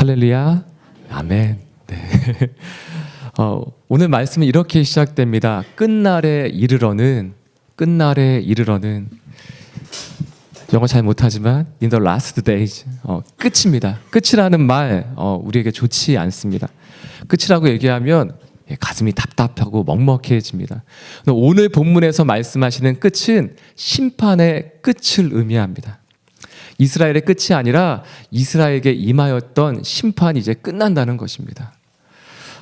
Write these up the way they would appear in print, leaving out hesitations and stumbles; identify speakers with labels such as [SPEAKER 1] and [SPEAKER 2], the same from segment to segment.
[SPEAKER 1] 할렐루야. 아멘. 네. 오늘 말씀은 이렇게 시작됩니다. 끝날에 이르러는 영어 잘 못하지만 in the last days 끝입니다. 끝이라는 말 우리에게 좋지 않습니다. 끝이라고 얘기하면 가슴이 답답하고 먹먹해집니다. 오늘 본문에서 말씀하시는 끝은 심판의 끝을 의미합니다. 이스라엘의 끝이 아니라 이스라엘에게 임하였던 심판이 이제 끝난다는 것입니다.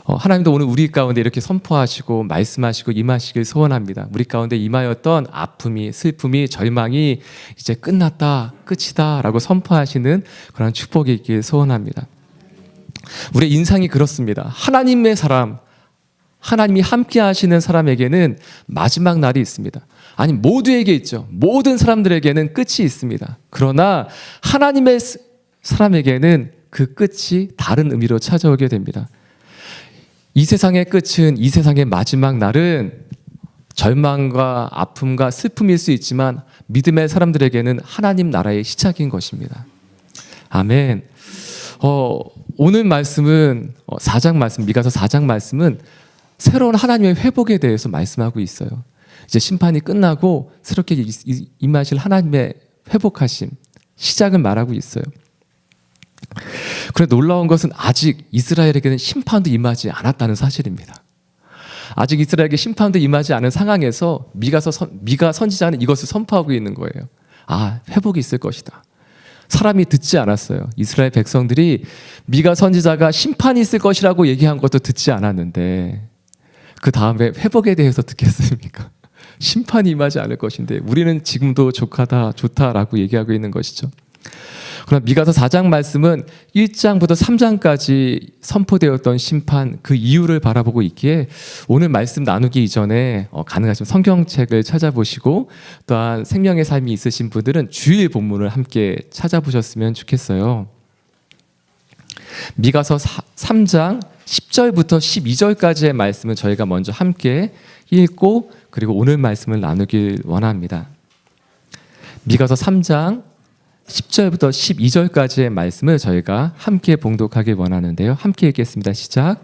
[SPEAKER 1] 하나님도 오늘 우리 가운데 이렇게 선포하시고 말씀하시고 임하시길 소원합니다. 우리 가운데 임하였던 아픔이, 슬픔이, 절망이 이제 끝났다, 끝이다 라고 선포하시는 그런 축복이 있길 소원합니다. 우리의 인상이 그렇습니다. 하나님의 사람, 하나님이 함께 하시는 사람에게는 마지막 날이 있습니다. 아니, 모두에게 있죠. 모든 사람들에게는 끝이 있습니다. 그러나 하나님의 사람에게는 그 끝이 다른 의미로 찾아오게 됩니다. 이 세상의 끝은, 이 세상의 마지막 날은 절망과 아픔과 슬픔일 수 있지만 믿음의 사람들에게는 하나님 나라의 시작인 것입니다. 아멘. 오늘 말씀은 4장 말씀, 미가서 4장 말씀은 새로운 하나님의 회복에 대해서 말씀하고 있어요. 이제 심판이 끝나고 새롭게 임하실 하나님의 회복하심, 시작을 말하고 있어요. 그런데 놀라운 것은 아직 이스라엘에게는 심판도 임하지 않았다는 사실입니다. 아직 이스라엘에게 심판도 임하지 않은 상황에서 미가 선지자는 이것을 선포하고 있는 거예요. 아, 회복이 있을 것이다. 사람이 듣지 않았어요. 이스라엘 백성들이 미가 선지자가 심판이 있을 것이라고 얘기한 것도 듣지 않았는데 그 다음에 회복에 대해서 듣겠습니까? 심판이 임하지 않을 것인데 우리는 지금도 좋다라고 얘기하고 있는 것이죠. 그러나 미가서 4장 말씀은 1장부터 3장까지 선포되었던 심판, 그 이유를 바라보고 있기에 오늘 말씀 나누기 이전에 가능하시면 성경책을 찾아보시고 또한 생명의 삶이 있으신 분들은 주일 본문을 함께 찾아보셨으면 좋겠어요. 미가서 3장 10절부터 12절까지의 말씀을 저희가 먼저 함께 읽고 그리고 오늘 말씀을 나누길 원합니다. 미가서 3장 10절부터 12절까지의 말씀을 저희가 함께 봉독하길 원하는데요. 함께 읽겠습니다. 시작.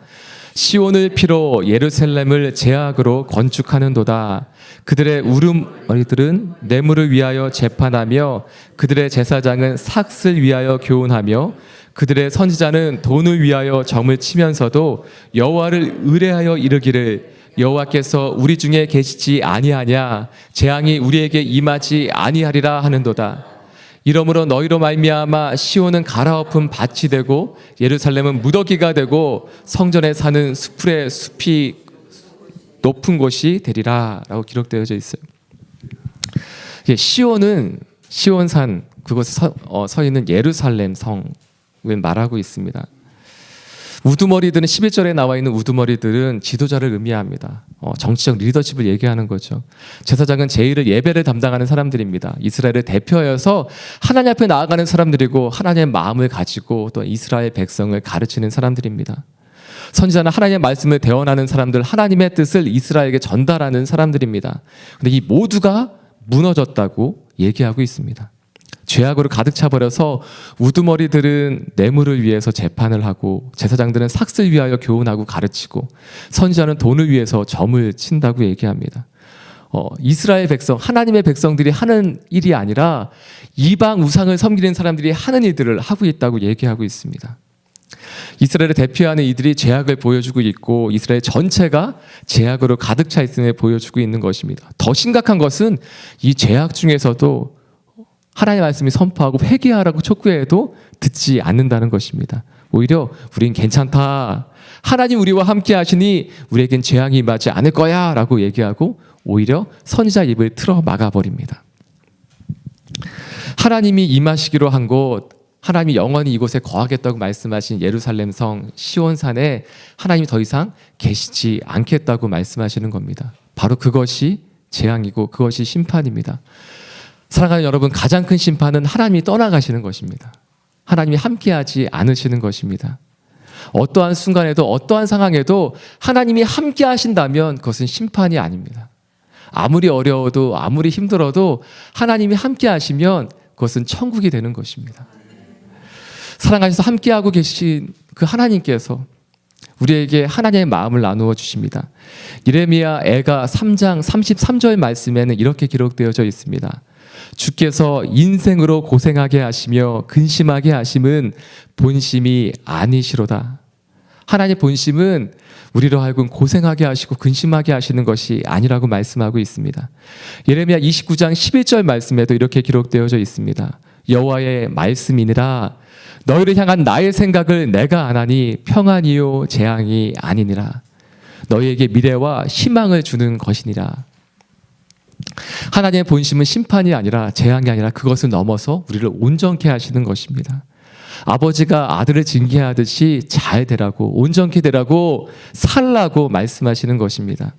[SPEAKER 1] 시온을 피로 예루살렘을 제약으로 건축하는도다. 그들의 울음어리들은 뇌물을 위하여 재판하며 그들의 제사장은 삭슬 위하여 교훈하며 그들의 선지자는 돈을 위하여 점을 치면서도 여호와를 의뢰하여 이르기를 여호와께서 우리 중에 계시지 아니하냐 재앙이 우리에게 임하지 아니하리라 하는도다. 이러므로 너희로 말미암아 시온은 갈아엎은 밭이 되고 예루살렘은 무더기가 되고 성전에 사는 수풀의 숲이 높은 곳이 되리라 라고 기록되어져 있어요. 시온은 시온산, 그곳에 서 있는 예루살렘 성을 말하고 있습니다. 우두머리들은 11절에 나와 있는 우두머리들은 지도자를 의미합니다. 정치적 리더십을 얘기하는 거죠. 제사장은 제일을 예배를 담당하는 사람들입니다. 이스라엘을 대표하여서 하나님 앞에 나아가는 사람들이고 하나님의 마음을 가지고 또 이스라엘 백성을 가르치는 사람들입니다. 선지자는 하나님의 말씀을 대언하는 사람들, 하나님의 뜻을 이스라엘에게 전달하는 사람들입니다. 그런데 이 모두가 무너졌다고 얘기하고 있습니다. 죄악으로 가득 차버려서 우두머리들은 뇌물을 위해서 재판을 하고 제사장들은 삭슬 위하여 교훈하고 가르치고 선지자는 돈을 위해서 점을 친다고 얘기합니다. 이스라엘 백성, 하나님의 백성들이 하는 일이 아니라 이방 우상을 섬기는 사람들이 하는 일들을 하고 있다고 얘기하고 있습니다. 이스라엘을 대표하는 이들이 죄악을 보여주고 있고 이스라엘 전체가 죄악으로 가득 차 있음을 보여주고 있는 것입니다. 더 심각한 것은 이 죄악 중에서도 하나님의 말씀이 선포하고 회개하라고 촉구해도 듣지 않는다는 것입니다. 오히려 우린 괜찮다. 하나님 우리와 함께 하시니 우리에겐 재앙이 임하지 않을 거야 라고 얘기하고 오히려 선지자 입을 틀어 막아버립니다. 하나님이 임하시기로 한 곳, 하나님이 영원히 이곳에 거하겠다고 말씀하신 예루살렘 성 시온산에 하나님이 더 이상 계시지 않겠다고 말씀하시는 겁니다. 바로 그것이 재앙이고 그것이 심판입니다. 사랑하는 여러분, 가장 큰 심판은 하나님이 떠나가시는 것입니다. 하나님이 함께하지 않으시는 것입니다. 어떠한 순간에도 어떠한 상황에도 하나님이 함께 하신다면 그것은 심판이 아닙니다. 아무리 어려워도 아무리 힘들어도 하나님이 함께 하시면 그것은 천국이 되는 것입니다. 사랑하셔서 함께하고 계신 그 하나님께서 우리에게 하나님의 마음을 나누어 주십니다. 예레미야 애가 3장 33절 말씀에는 이렇게 기록되어져 있습니다. 주께서 인생으로 고생하게 하시며 근심하게 하심은 본심이 아니시로다. 하나님의 본심은 우리로 하여금 고생하게 하시고 근심하게 하시는 것이 아니라고 말씀하고 있습니다. 예레미야 29장 11절 말씀에도 이렇게 기록되어져 있습니다. 여호와의 말씀이니라 너희를 향한 나의 생각을 내가 아나니 평안이요 재앙이 아니니라. 너희에게 미래와 희망을 주는 것이니라. 하나님의 본심은 심판이 아니라 재앙이 아니라 그것을 넘어서 우리를 온전케 하시는 것입니다. 아버지가 아들을 징계하듯이 잘 되라고 온전케 되라고 살라고 말씀하시는 것입니다.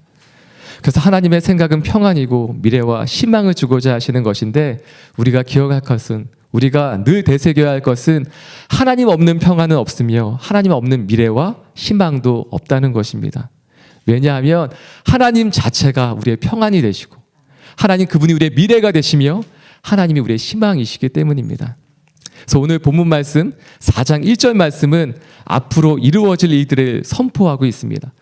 [SPEAKER 1] 그래서 하나님의 생각은 평안이고 미래와 희망을 주고자 하시는 것인데 우리가 기억할 것은 우리가 늘 되새겨야 할 것은 하나님 없는 평안은 없으며 하나님 없는 미래와 희망도 없다는 것입니다. 왜냐하면 하나님 자체가 우리의 평안이 되시고 하나님 그분이 우리의 미래가 되시며 하나님이 우리의 희망이시기 때문입니다. 그래서 오늘 본문 말씀 4장 1절 말씀은 앞으로 이루어질 일들을 선포하고 있습니다.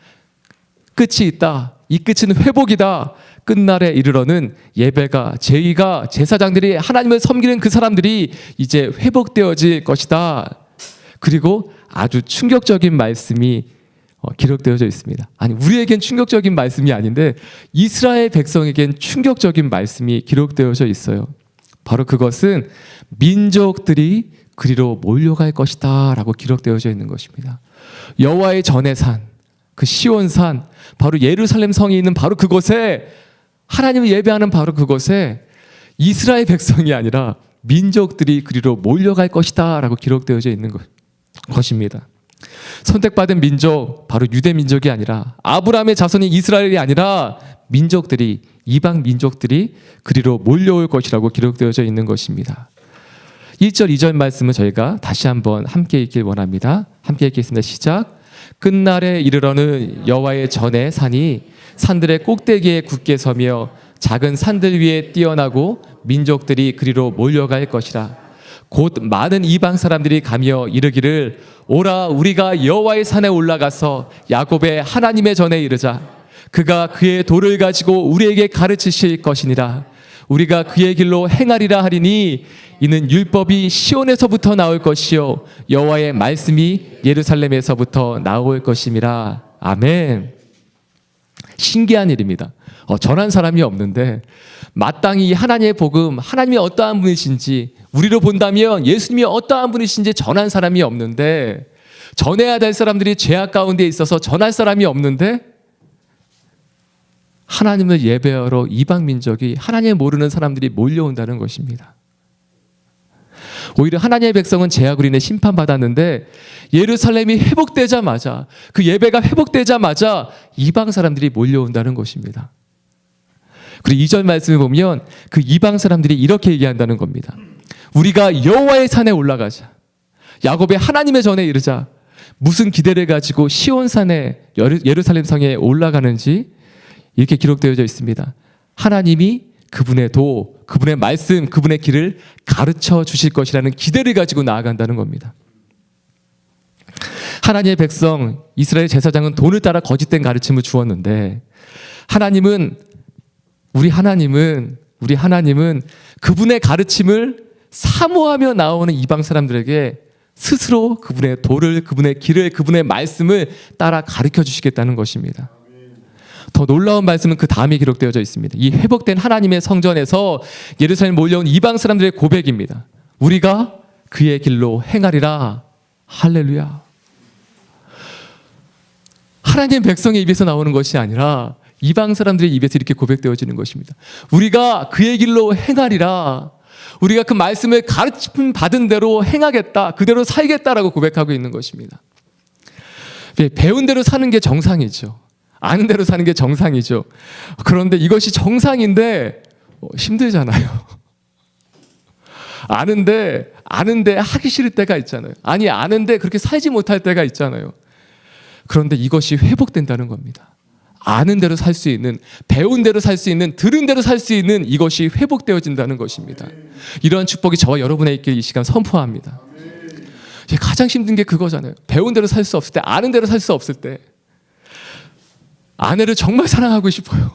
[SPEAKER 1] 끝이 있다. 이 끝은 회복이다. 끝날에 이르러는 예배가 제의가 제사장들이 하나님을 섬기는 그 사람들이 이제 회복되어질 것이다. 그리고 아주 충격적인 말씀이 기록되어져 있습니다. 아니 우리에겐 충격적인 말씀이 아닌데 이스라엘 백성에겐 충격적인 말씀이 기록되어져 있어요. 바로 그것은 민족들이 그리로 몰려갈 것이다 라고 기록되어져 있는 것입니다. 여호와의 전의 산, 그 시온산, 바로 예루살렘 성이 있는 바로 그곳에 하나님을 예배하는 바로 그곳에 이스라엘 백성이 아니라 민족들이 그리로 몰려갈 것이다 라고 기록되어져 있는 것입니다. 선택받은 민족, 바로 유대 민족이 아니라 아브라함의 자손인 이스라엘이 아니라 민족들이 이방 민족들이 그리로 몰려올 것이라고 기록되어져 있는 것입니다. 1절 2절 말씀은 저희가 다시 한번 함께 읽길 원합니다. 함께 읽겠습니다. 시작. 끝날에 이르러는 여호와의 전의 산이 산들의 꼭대기에 굳게 서며 작은 산들 위에 뛰어나고 민족들이 그리로 몰려갈 것이라. 곧 많은 이방 사람들이 가며 이르기를 오라 우리가 여호와의 산에 올라가서 야곱의 하나님의 전에 이르자. 그가 그의 도를 가지고 우리에게 가르치실 것이니라. 우리가 그의 길로 행하리라 하리니 이는 율법이 시온에서부터 나올 것이요 여호와의 말씀이 예루살렘에서부터 나올 것임이라. 아멘. 신기한 일입니다. 전한 사람이 없는데 마땅히 하나님의 복음, 하나님이 어떠한 분이신지 우리로 본다면 예수님이 어떠한 분이신지 전한 사람이 없는데 전해야 될 사람들이 죄악 가운데 있어서 전할 사람이 없는데 하나님을 예배하러 이방 민족이 하나님을 모르는 사람들이 몰려온다는 것입니다. 오히려 하나님의 백성은 죄악으로 인해 심판받았는데 예루살렘이 회복되자마자 그 예배가 회복되자마자 이방 사람들이 몰려온다는 것입니다. 그리고 2절 말씀을 보면 그 이방 사람들이 이렇게 얘기한다는 겁니다. 우리가 여호와의 산에 올라가자. 야곱의 하나님의 전에 이르자. 무슨 기대를 가지고 시온산에 예루살렘 성에 올라가는지 이렇게 기록되어져 있습니다. 하나님이 그분의 도, 그분의 말씀, 그분의 길을 가르쳐 주실 것이라는 기대를 가지고 나아간다는 겁니다. 하나님의 백성 이스라엘 제사장은 돈을 따라 거짓된 가르침을 주었는데 우리 하나님은 그분의 가르침을 사모하며 나오는 이방 사람들에게 스스로 그분의 도를, 그분의 길을, 그분의 말씀을 따라 가르쳐 주시겠다는 것입니다. 더 놀라운 말씀은 그 다음에 기록되어져 있습니다. 이 회복된 하나님의 성전에서 예루살렘 몰려온 이방 사람들의 고백입니다. 우리가 그의 길로 행하리라. 할렐루야. 하나님의 백성의 입에서 나오는 것이 아니라 이방 사람들의 입에서 이렇게 고백되어지는 것입니다. 우리가 그의 길로 행하리라. 우리가 그 말씀을 가르침 받은 대로 행하겠다. 그대로 살겠다라고 고백하고 있는 것입니다. 배운 대로 사는 게 정상이죠. 아는 대로 사는 게 정상이죠. 그런데 이것이 정상인데 힘들잖아요. 아는데 하기 싫을 때가 있잖아요. 아니 아는데 그렇게 살지 못할 때가 있잖아요. 그런데 이것이 회복된다는 겁니다. 아는 대로 살 수 있는, 배운 대로 살 수 있는, 들은 대로 살 수 있는 이것이 회복되어진다는 것입니다. 이러한 축복이 저와 여러분에게 있길 이 시간 선포합니다. 가장 힘든 게 그거잖아요. 배운 대로 살 수 없을 때, 아는 대로 살 수 없을 때 아내를 정말 사랑하고 싶어요.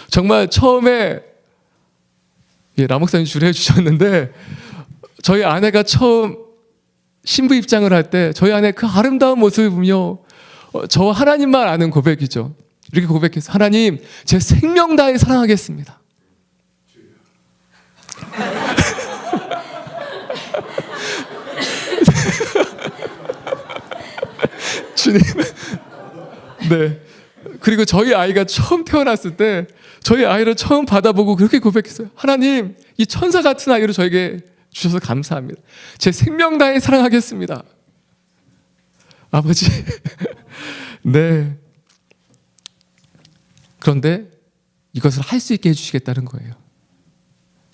[SPEAKER 1] 정말 처음에 라목사님 주례해 주셨는데 저희 아내가 처음 신부 입장을 할 때 저희 아내 그 아름다운 모습을 보며 저 하나님만 아는 고백이죠. 이렇게 고백해서 하나님 제 생명 다해 사랑하겠습니다. 주님. 네. 그리고 저희 아이가 처음 태어났을 때 저희 아이를 처음 받아보고 그렇게 고백했어요. 하나님 이 천사 같은 아이를 저에게 주셔서 감사합니다. 제 생명 다해 사랑하겠습니다. 아버지. 네. 그런데 이것을 할 수 있게 해주시겠다는 거예요.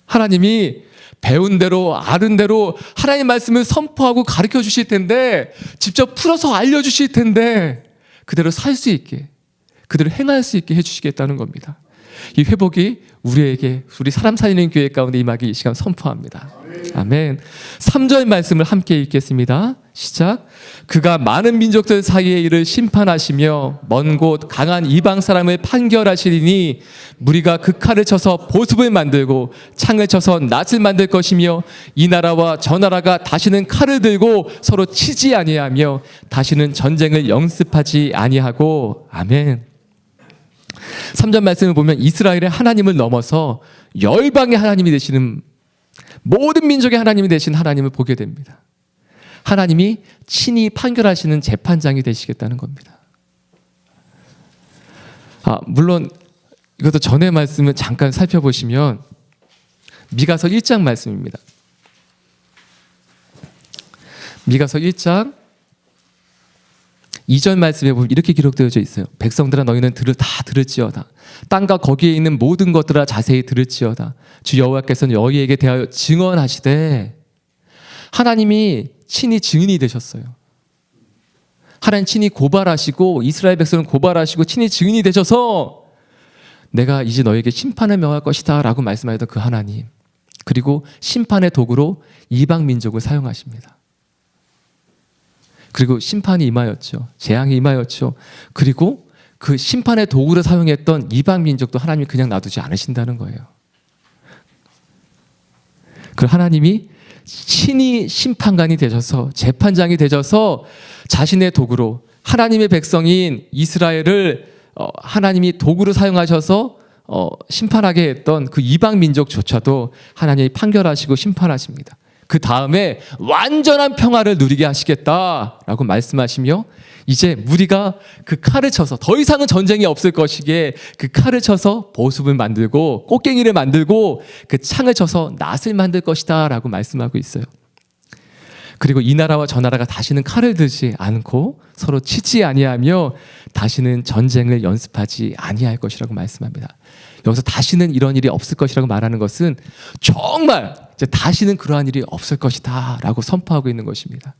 [SPEAKER 1] 하나님이 배운 대로 아는 대로 하나님 말씀을 선포하고 가르쳐 주실 텐데 직접 풀어서 알려주실 텐데 그대로 살 수 있게 그대로 행할 수 있게 해주시겠다는 겁니다. 이 회복이 우리에게 우리 사람 살리는 교회 가운데 임하기 이 시간 선포합니다. 아멘. 3절 말씀을 함께 읽겠습니다. 시작. 그가 많은 민족들 사이에 이를 심판하시며 먼 곳 강한 이방 사람을 판결하시리니 무리가 그 칼을 쳐서 보습을 만들고 창을 쳐서 낫을 만들 것이며 이 나라와 저 나라가 다시는 칼을 들고 서로 치지 아니하며 다시는 전쟁을 영습하지 아니하고. 아멘. 3절 말씀을 보면 이스라엘의 하나님을 넘어서 열방의 하나님이 되시는 모든 민족의 하나님이 되신 하나님을 보게 됩니다. 하나님이 친히 판결하시는 재판장이 되시겠다는 겁니다. 물론 이것도 전의 말씀을 잠깐 살펴보시면 미가서 1장 말씀입니다. 미가서 1장 2절 말씀에 보면 이렇게 기록되어져 있어요. 백성들아 너희는 다 들을지어다. 땅과 거기에 있는 모든 것들아 자세히 들을지어다. 주 여호와께서는 너희에게 대하여 증언하시되. 하나님이 친히 증인이 되셨어요. 하나님 친히 고발하시고 이스라엘 백성을 고발하시고 친히 증인이 되셔서 내가 이제 너에게 심판을 명할 것이다 라고 말씀하셨던 그 하나님. 그리고 심판의 도구로 이방 민족을 사용하십니다. 그리고 심판이 임하였죠. 재앙이 임하였죠. 그리고 그 심판의 도구를 사용했던 이방 민족도 하나님이 그냥 놔두지 않으신다는 거예요. 그 하나님이 친히 심판관이 되셔서 재판장이 되셔서 자신의 도구로 하나님의 백성인 이스라엘을 하나님이 도구로 사용하셔서 심판하게 했던 그 이방 민족조차도 하나님이 판결하시고 심판하십니다. 그 다음에 완전한 평화를 누리게 하시겠다라고 말씀하시며 이제 무리가 그 칼을 쳐서 더 이상은 전쟁이 없을 것이기에 그 칼을 쳐서 보습을 만들고 꽃갱이를 만들고 그 창을 쳐서 낫을 만들 것이다 라고 말씀하고 있어요. 그리고 이 나라와 저 나라가 다시는 칼을 들지 않고 서로 치지 아니하며 다시는 전쟁을 연습하지 아니할 것이라고 말씀합니다. 여기서 다시는 이런 일이 없을 것이라고 말하는 것은 정말 이제 다시는 그러한 일이 없을 것이다 라고 선포하고 있는 것입니다.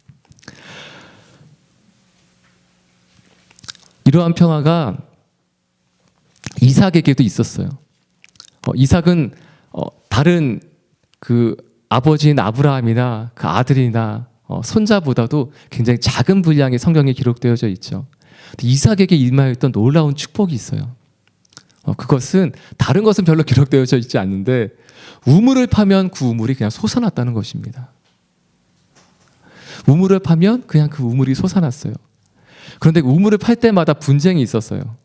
[SPEAKER 1] 이러한 평화가 이삭에게도 있었어요. 이삭은 다른 그 아버지인 아브라함이나 그 아들이나 손자보다도 굉장히 작은 분량의 성경에 기록되어져 있죠. 이삭에게 임하였던 놀라운 축복이 있어요. 그것은 다른 것은 별로 기록되어져 있지 않는데 우물을 파면 그 우물이 그냥 솟아났다는 것입니다. 우물을 파면 그냥 그 우물이 솟아났어요. 그런데 우물을 팔 때마다 분쟁이 있었어요.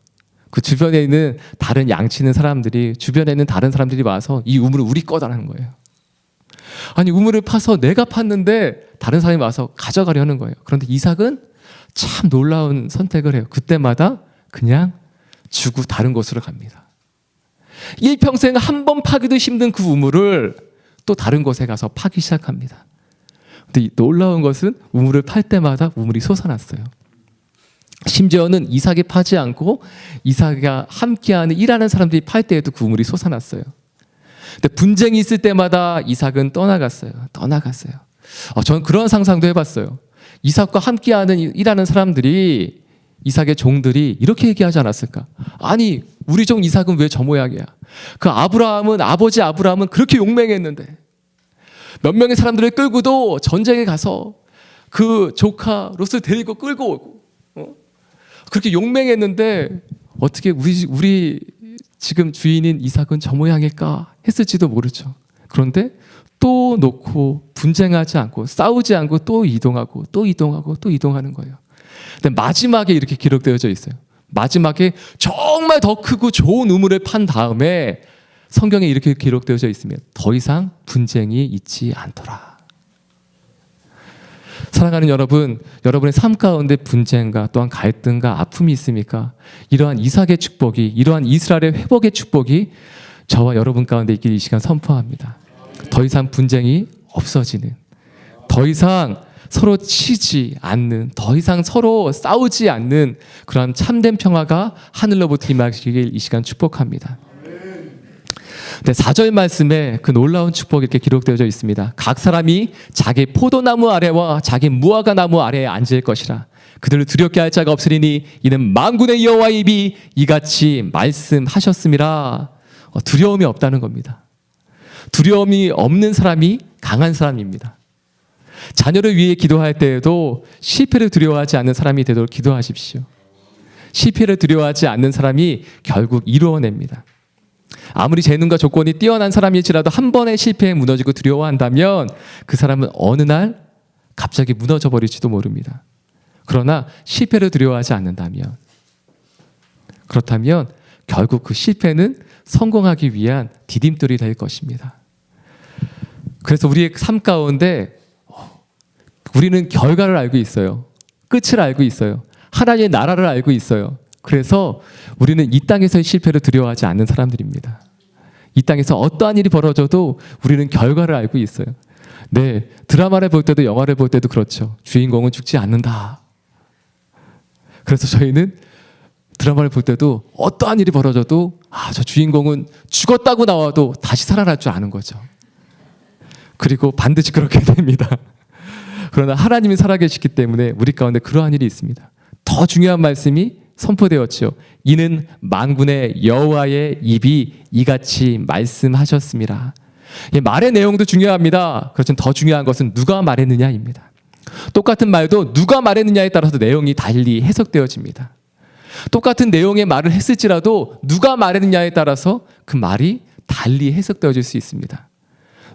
[SPEAKER 1] 그 주변에 있는 다른 양치는 사람들이 주변에 있는 다른 사람들이 와서 이 우물을 우리 거다라는 거예요. 아니 우물을 파서 내가 팠는데 다른 사람이 와서 가져가려는 거예요. 그런데 이삭은 참 놀라운 선택을 해요. 그때마다 그냥 주고 다른 곳으로 갑니다. 일평생 한 번 파기도 힘든 그 우물을 또 다른 곳에 가서 파기 시작합니다. 근데 놀라운 것은 우물을 팔 때마다 우물이 솟아났어요. 심지어는 이삭이 파지 않고 이삭과 함께하는 일하는 사람들이 팔 때에도 그 우물이 솟아났어요. 근데 분쟁이 있을 때마다 이삭은 떠나갔어요. 저는 그런 상상도 해봤어요. 이삭과 함께하는 일하는 사람들이 이삭의 종들이 이렇게 얘기하지 않았을까? 아니 우리 종 이삭은 왜 저 모양이야? 그 아버지 아브라함은 그렇게 용맹했는데 몇 명의 사람들을 끌고도 전쟁에 가서 그 조카 롯을 데리고 끌고 오고 그렇게 용맹했는데 어떻게 우리 지금 주인인 이삭은 저 모양일까 했을지도 모르죠. 그런데 또 놓고 분쟁하지 않고 싸우지 않고 또 이동하고 또 이동하고 또 이동하는 거예요. 근데 마지막에 이렇게 기록되어져 있어요. 마지막에 정말 더 크고 좋은 우물을 판 다음에 성경에 이렇게 기록되어져 있으면 더 이상 분쟁이 있지 않더라. 사랑하는 여러분, 여러분의 삶 가운데 분쟁과 또한 갈등과 아픔이 있습니까? 이러한 이삭의 축복이, 이러한 이스라엘의 회복의 축복이 저와 여러분 가운데 있길 이 시간 선포합니다. 더 이상 분쟁이 없어지는, 더 이상 서로 치지 않는, 더 이상 서로 싸우지 않는 그런 참된 평화가 하늘로부터 임하시길 이 시간 축복합니다. 네, 4절 말씀에 그 놀라운 축복이 이렇게 기록되어져 있습니다. 각 사람이 자기 포도나무 아래와 자기 무화과 나무 아래에 앉을 것이라. 그들을 두렵게 할 자가 없으리니 이는 만군의 여호와의 입이 이같이 말씀하셨음이라. 두려움이 없다는 겁니다. 두려움이 없는 사람이 강한 사람입니다. 자녀를 위해 기도할 때에도 실패를 두려워하지 않는 사람이 되도록 기도하십시오. 실패를 두려워하지 않는 사람이 결국 이루어냅니다. 아무리 재능과 조건이 뛰어난 사람일지라도 한 번의 실패에 무너지고 두려워한다면 그 사람은 어느 날 갑자기 무너져 버릴지도 모릅니다. 그러나 실패를 두려워하지 않는다면, 그렇다면 결국 그 실패는 성공하기 위한 디딤돌이 될 것입니다. 그래서 우리의 삶 가운데 우리는 결과를 알고 있어요. 끝을 알고 있어요. 하나님의 나라를 알고 있어요. 그래서 우리는 이 땅에서의 실패를 두려워하지 않는 사람들입니다. 이 땅에서 어떠한 일이 벌어져도 우리는 결과를 알고 있어요. 네, 드라마를 볼 때도 영화를 볼 때도 그렇죠. 주인공은 죽지 않는다. 그래서 저희는 드라마를 볼 때도 어떠한 일이 벌어져도 저 주인공은 죽었다고 나와도 다시 살아날 줄 아는 거죠. 그리고 반드시 그렇게 됩니다. 그러나 하나님이 살아계시기 때문에 우리 가운데 그러한 일이 있습니다. 더 중요한 말씀이 선포되었죠. 이는 만군의 여호와의 입이 이같이 말씀하셨습니다. 말의 내용도 중요합니다. 그렇지만 더 중요한 것은 누가 말했느냐입니다. 똑같은 말도 누가 말했느냐에 따라서 내용이 달리 해석되어집니다. 똑같은 내용의 말을 했을지라도 누가 말했느냐에 따라서 그 말이 달리 해석되어질 수 있습니다.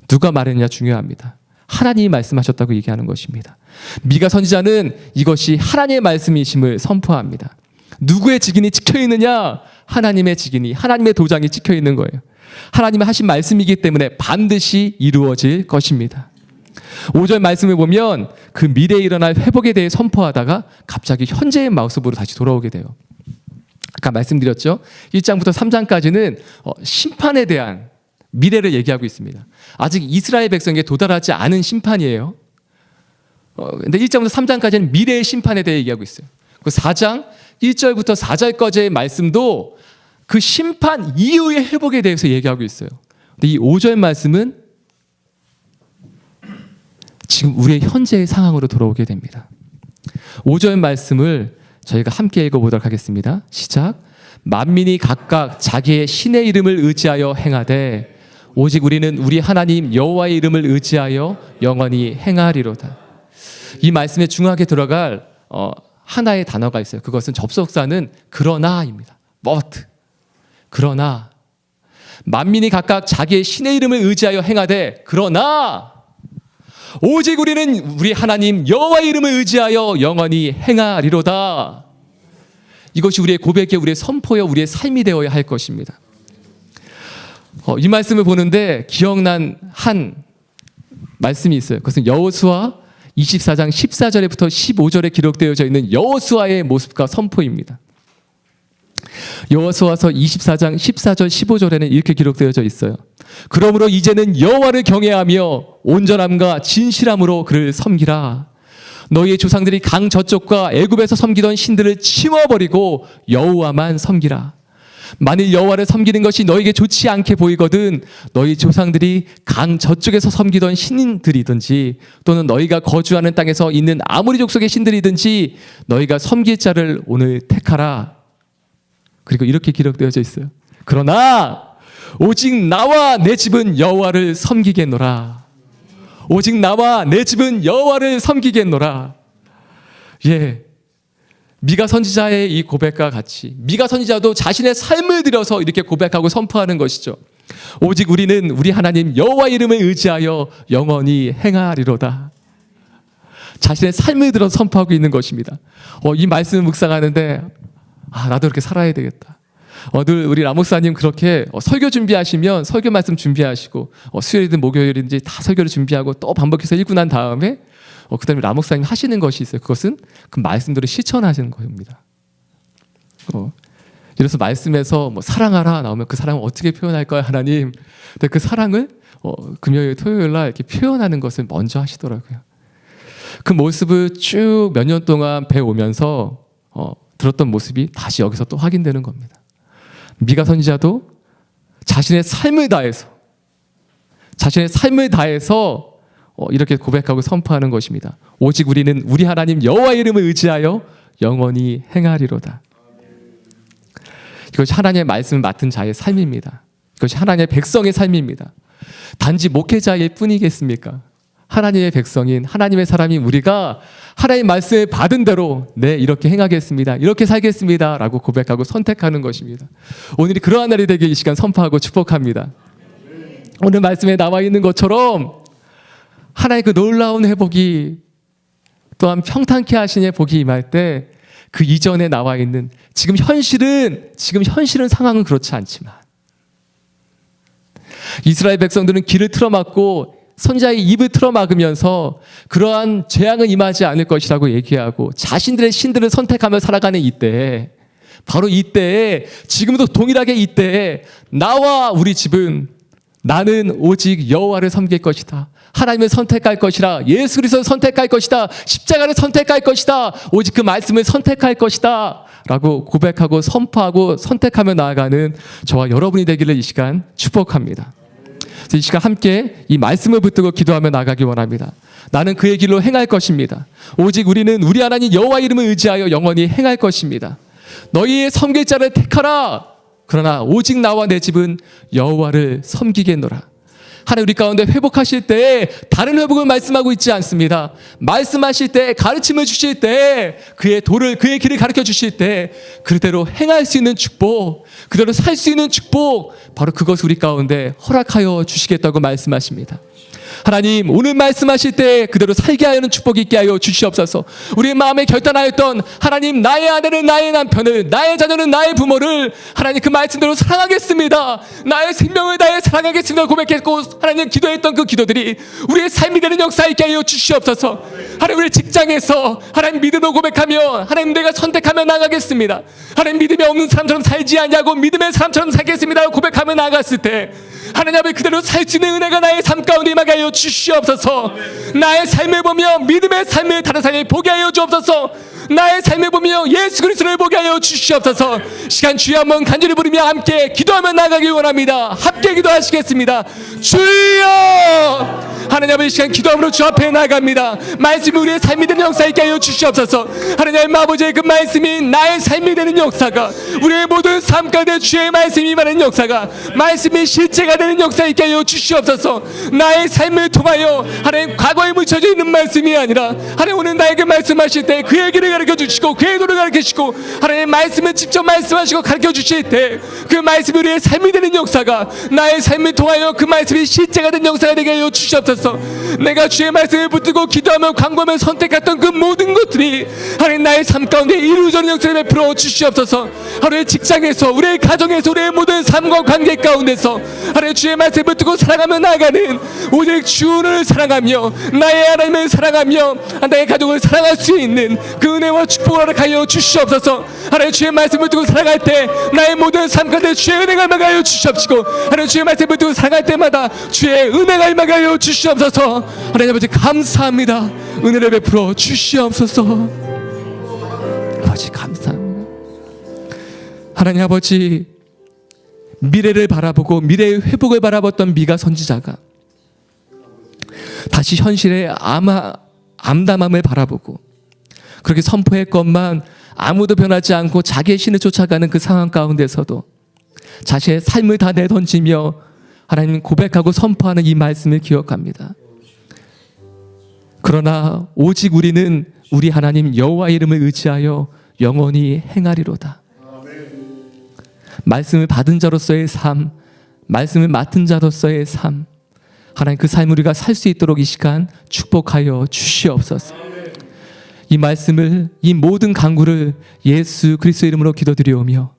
[SPEAKER 1] 누가 말했느냐 중요합니다. 하나님이 말씀하셨다고 얘기하는 것입니다. 미가 선지자는 이것이 하나님의 말씀이심을 선포합니다. 누구의 직인이 찍혀있느냐? 하나님의 직인이, 하나님의 도장이 찍혀있는 거예요. 하나님이 하신 말씀이기 때문에 반드시 이루어질 것입니다. 5절 말씀을 보면 그 미래에 일어날 회복에 대해 선포하다가 갑자기 현재의 모습으로 다시 돌아오게 돼요. 아까 말씀드렸죠. 1장부터 3장까지는 심판에 대한 미래를 얘기하고 있습니다. 아직 이스라엘 백성에게 도달하지 않은 심판이에요. 근데 1장부터 3장까지는 미래의 심판에 대해 얘기하고 있어요. 그 4장 1절부터 4절까지의 말씀도 그 심판 이후의 회복에 대해서 얘기하고 있어요. 근데 이 5절 말씀은 지금 우리의 현재의 상황으로 돌아오게 됩니다. 5절 말씀을 저희가 함께 읽어보도록 하겠습니다. 시작. 만민이 각각 자기의 신의 이름을 의지하여 행하되 오직 우리는 우리 하나님 여호와의 이름을 의지하여 영원히 행하리로다. 이 말씀에 중요하게 들어갈 하나의 단어가 있어요. 그것은 접속사는 그러나입니다. but. 그러나 만민이 각각 자기의 신의 이름을 의지하여 행하되 그러나 오직 우리는 우리 하나님 여호와의 이름을 의지하여 영원히 행하리로다. 이것이 우리의 고백이요, 우리의 선포요, 우리의 삶이 되어야 할 것입니다. 이 말씀을 보는데 기억난 한 말씀이 있어요. 그것은 여호수아 24장 14절부터 15절에 기록되어져 있는 여호수아의 모습과 선포입니다. 여호수아서 24장 14절 15절에는 이렇게 기록되어져 있어요. 그러므로 이제는 여호와를 경외하며 온전함과 진실함으로 그를 섬기라. 너희의 조상들이 강 저쪽과 애굽에서 섬기던 신들을 치워버리고 여호와만 섬기라. 만일 여호와를 섬기는 것이 너에게 좋지 않게 보이거든 너희 조상들이 강 저쪽에서 섬기던 신들이든지 또는 너희가 거주하는 땅에서 있는 아무리 족속의 신들이든지 너희가 섬길 자를 오늘 택하라. 그리고 이렇게 기록되어져 있어요. 그러나 오직 나와 내 집은 여호와를 섬기겠노라. 오직 나와 내 집은 여호와를 섬기겠노라. 예, 미가 선지자의 이 고백과 같이 미가 선지자도 자신의 삶을 들여서 이렇게 고백하고 선포하는 것이죠. 오직 우리는 우리 하나님 여호와 이름을 의지하여 영원히 행하리로다. 자신의 삶을 들어 선포하고 있는 것입니다. 이 말씀을 묵상하는데 나도 그렇게 살아야 되겠다. 늘 우리 라목사님 그렇게 설교 준비하시면 설교 말씀 준비하시고 수요일이든 목요일인지 다 설교를 준비하고 또 반복해서 읽고 난 다음에 그 다음에 라목사님 하시는 것이 있어요. 그것은 그 말씀들을 실천하시는 겁니다. 이래서 말씀에서 사랑하라 나오면 그 사랑을 어떻게 표현할까요, 하나님? 근데 그 사랑을 금요일, 토요일 날 이렇게 표현하는 것을 먼저 하시더라고요. 그 모습을 쭉 몇 년 동안 배우면서 들었던 모습이 다시 여기서 또 확인되는 겁니다. 미가 선지자도 자신의 삶을 다해서 이렇게 고백하고 선포하는 것입니다. 오직 우리는 우리 하나님 여호와 이름을 의지하여 영원히 행하리로다. 이것이 하나님의 말씀을 맡은 자의 삶입니다. 이것이 하나님의 백성의 삶입니다. 단지 목회자일 뿐이겠습니까? 하나님의 백성인 하나님의 사람인 우리가 하나님의 말씀을 받은 대로 이렇게 행하겠습니다, 이렇게 살겠습니다 라고 고백하고 선택하는 것입니다. 오늘이 그러한 날이 되길 이 시간 선포하고 축복합니다. 오늘 말씀에 나와 있는 것처럼 하나님의 그 놀라운 회복이 또한 평탄케 하시는 복이 임할 때 그 이전에 나와 있는 지금 현실은 상황은 그렇지 않지만 이스라엘 백성들은 길을 틀어막고 선지자의 입을 틀어막으면서 그러한 재앙은 임하지 않을 것이라고 얘기하고 자신들의 신들을 선택하며 살아가는 이때에, 바로 이때에, 지금도 동일하게 이때에 나와 우리 집은 나는 오직 여호와를 섬길 것이다, 하나님을 선택할 것이라, 예수 그리스도를 선택할 것이다, 십자가를 선택할 것이다, 오직 그 말씀을 선택할 것이다 라고 고백하고 선포하고 선택하며 나아가는 저와 여러분이 되기를 이 시간 축복합니다. 이 시간 함께 이 말씀을 붙들고 기도하며 나가기 원합니다. 나는 그의 길로 행할 것입니다. 오직 우리는 우리 하나님 여호와 이름을 의지하여 영원히 행할 것입니다. 너희의 섬길 자를 택하라. 그러나 오직 나와 내 집은 여호와를 섬기겠노라. 하나님 우리 가운데 회복하실 때 다른 회복을 말씀하고 있지 않습니다. 말씀하실 때, 가르침을 주실 때, 그의 길을 가르쳐 주실 때 그대로 행할 수 있는 축복, 그대로 살 수 있는 축복, 바로 그것을 우리 가운데 허락하여 주시겠다고 말씀하십니다. 하나님 오늘 말씀하실 때 그대로 살게 하는 축복이 있게 하여 주시옵소서. 우리의 마음에 결단하였던 하나님, 나의 아내를, 나의 남편을, 나의 자녀는, 나의 부모를 하나님 그 말씀대로 사랑하겠습니다, 나의 생명을 다해 사랑하겠습니다 고백했고 하나님 기도했던 그 기도들이 우리의 삶이 되는 역사 있게 하여 주시옵소서. 하나님 우리 직장에서 하나님 믿음으로 고백하며 하나님 내가 선택하며 나가겠습니다, 하나님 믿음이 없는 사람처럼 살지 않냐고 믿음의 사람처럼 살겠습니다 고백하며 나갔을 때 하나님 앞에 그대로 살 수 있는 은혜가 나의 삶 가운데 임하게 하여 주시옵소서. 나의 삶을 보며 믿음의 삶을 다른 사람이 보게 하여 주옵소서. 나의 삶을 보며 예수 그리스도를 보게 하여 주시옵소서. 시간 주여 한번 간절히 부르며 함께 기도하며 나가기 원합니다. 함께 기도하시겠습니다. 주여, 하나님 아버지 시간 기도함으로 주 앞에 나갑니다. 말씀이 우리의 삶이 되는 역사 있게 하여 주시옵소서. 하나님 아버지의 그 말씀이 나의 삶이 되는 역사가, 우리의 모든 삶 가운데 주의 말씀이 임하는 역사가, 말씀이 실제가 되는 역사 있게 하여 주시옵소서. 나의 삶을 통하여 하나님 과거에 묻혀져 있는 말씀이 아니라 하나님 오늘 나에게 말씀하실 때 그의 길을 가르쳐 주시고 그의 도를 가르쳐 주시고 하나님 말씀을 직접 말씀하시고 가르쳐 주실 때 그 말씀이 우리의 삶이 되는 역사가, 나의 삶을 통하여 그 말씀이 실제가 된 역사가 되게 하여 주시옵소서. 내가 주의 말씀을 붙들고 기도하며 광고하며 선택했던 그 모든 것들이 하나님 나의 삶 가운데 이루어지는 역사를 베풀어 주시옵소서. 하루의 직장에서, 우리의 가정에서, 우리의 모든 삶과 관계 가운데서 하나님 주의 말씀을 붙들고 사랑하며 나아가는 오직 주를 사랑하며 나의 하나님을 사랑하며 나의 가족을 사랑할 수 있는 그 은혜와 축복을 허락하여 주시옵소서. 하나님 주의 말씀을 붙들고 살아갈 때 나의 모든 삶 가운데 주의 은혜가 임하게 하여 주시옵시고 하나님 주의 말씀을 붙들고 살아갈 때마다 주의 은혜가 임하게 하여 주시옵소서. 하나님 아버지 감사합니다. 은혜를 베풀어 주시옵소서. 아버지 감사합니다. 하나님 아버지, 미래를 바라보고 미래의 회복을 바라봤던 미가 선지자가 다시 현실의 암담함을 바라보고 그렇게 선포했건만 아무도 변하지 않고 자기의 신을 쫓아가는 그 상황 가운데서도 자신의 삶을 다 내던지며 하나님 고백하고 선포하는 이 말씀을 기억합니다. 그러나 오직 우리는 우리 하나님 여호와 이름을 의지하여 영원히 행하리로다. 말씀을 받은 자로서의 삶, 말씀을 맡은 자로서의 삶, 하나님 그 삶을 우리가 살 수 있도록 이 시간 축복하여 주시옵소서. 이 말씀을, 이 모든 간구를 예수 그리스도의 이름으로 기도드리오며,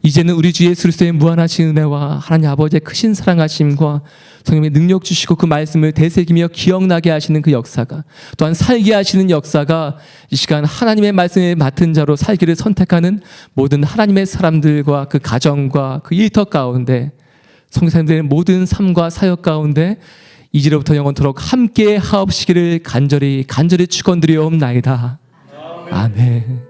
[SPEAKER 1] 이제는 우리 주 예수 그리스도의 무한하신 은혜와 하나님 아버지의 크신 사랑하심과 성령의 능력 주시고 그 말씀을 되새기며 기억나게 하시는 그 역사가, 또한 살게 하시는 역사가 이 시간 하나님의 말씀에 맡은 자로 살기를 선택하는 모든 하나님의 사람들과 그 가정과 그 일터 가운데, 성도님들의 모든 삶과 사역 가운데 이제로부터 영원토록 함께 하옵시기를 간절히 축원드리옵나이다. 아멘.